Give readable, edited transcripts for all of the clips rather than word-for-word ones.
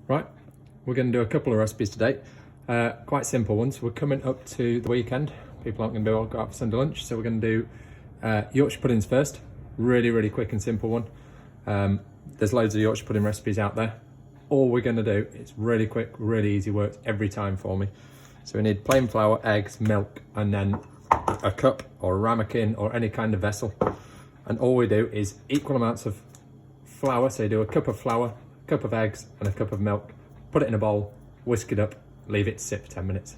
Right, we're going to do a couple of recipes today, quite simple ones. We're coming up to the weekend. People aren't going to be able to go out for Sunday lunch, so we're going to do Yorkshire puddings first. Really quick and simple one. There's loads of Yorkshire pudding recipes out there. All we're going to do, it's really quick, really easy, works every time for me. So we need plain flour, eggs, milk, and then a cup or a ramekin or any kind of vessel. And all we do is equal amounts of flour. So you do a cup of flour, a cup of eggs, and a cup of milk. Put it in a bowl, whisk it up, leave it to sit for 10 minutes.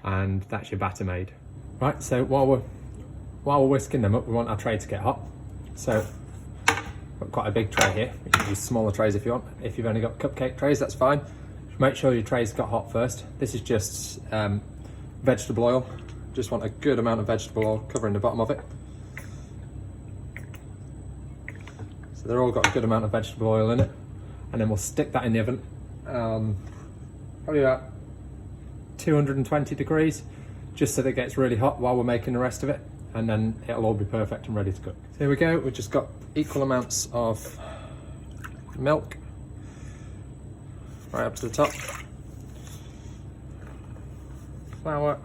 And that's your batter made. Right, so while we're whisking them up, we want our tray to get hot. So got quite a big tray here. You can use smaller trays if you want. If you've only got cupcake trays, that's fine. Make sure your tray's got hot first. This is just vegetable oil. Just want a good amount of vegetable oil covering the bottom of it. So they're all got a good amount of vegetable oil in it. And then we'll stick that in the oven. Probably about 220 degrees, just so that it gets really hot while we're making the rest of it. And then it'll all be perfect and ready to cook. So here we go, we've just got equal amounts of milk right up to the top, flour,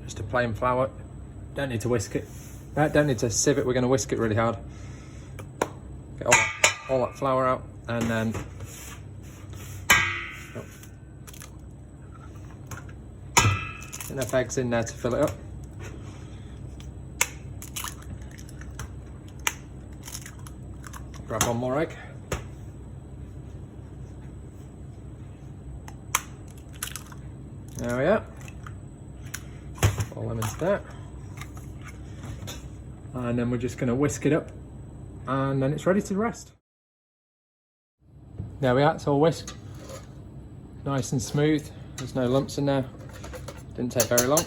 just a plain flour, don't need to whisk it, don't need to sieve it, we're going to whisk it really hard. Get all that flour out, and then enough eggs in there to fill it up. Grab one more egg. There we are. All them into there. And then we're just going to whisk it up, and then it's ready to rest. There we are, it's all whisked. Nice and smooth. There's no lumps in there. Didn't take very long.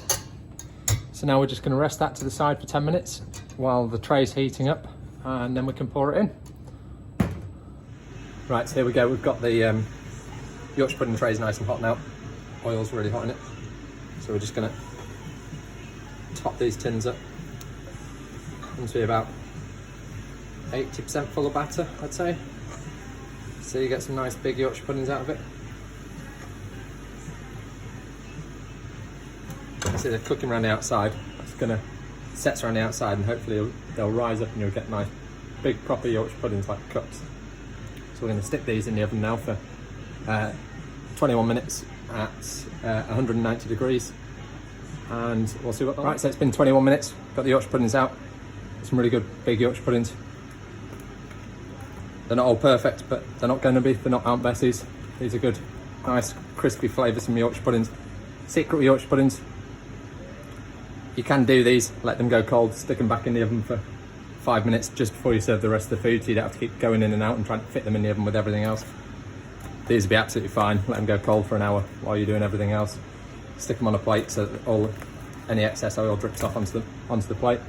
So now we're just going to rest that to the side for 10 minutes while the tray's heating up, and then we can pour it in. Right, so here we go. We've got the Yorkshire pudding trays nice and hot now. Oil's really hot in it. So we're just going to top these tins up into about 80% full of batter, I'd say. So you get some nice big Yorkshire puddings out of it. See, they're cooking around the outside. It's going to set around the outside, and hopefully they'll rise up and you'll get nice big proper Yorkshire puddings like cups. So we're going to stick these in the oven now for 21 minutes at 190 degrees, and we'll see what they're like. Right, so it's been 21 minutes, got the Yorkshire puddings out. Some really good big Yorkshire puddings. They're not all perfect, but they're not going to be. They're not Aunt Bessie's. These are good, nice crispy flavours from Yorkshire puddings. Secret with Yorkshire puddings, you can do these, let them go cold, stick them back in the oven for 5 minutes just before you serve the rest of the food, so you don't have to keep going in and out and trying to fit them in the oven with everything else. These will be absolutely fine. Let them go cold for an hour while you're doing everything else. Stick them on a plate so that any excess oil drips off onto the plate.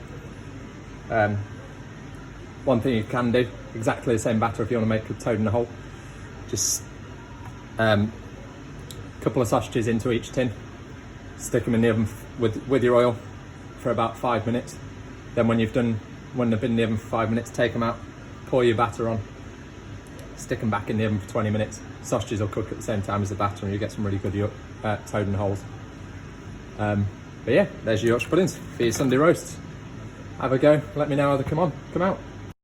One thing you can do, exactly the same batter if you want to make a toad in a hole. Just a couple of sausages into each tin, stick them in the oven with your oil for about 5 minutes. Then when they've been in the oven for 5 minutes, take them out, pour your batter on, stick them back in the oven for 20 minutes. Sausages will cook at the same time as the batter, and you get some really good toad and holes. But yeah, there's your Yorkshire puddings for your Sunday roasts. Have a go, let me know how they come out.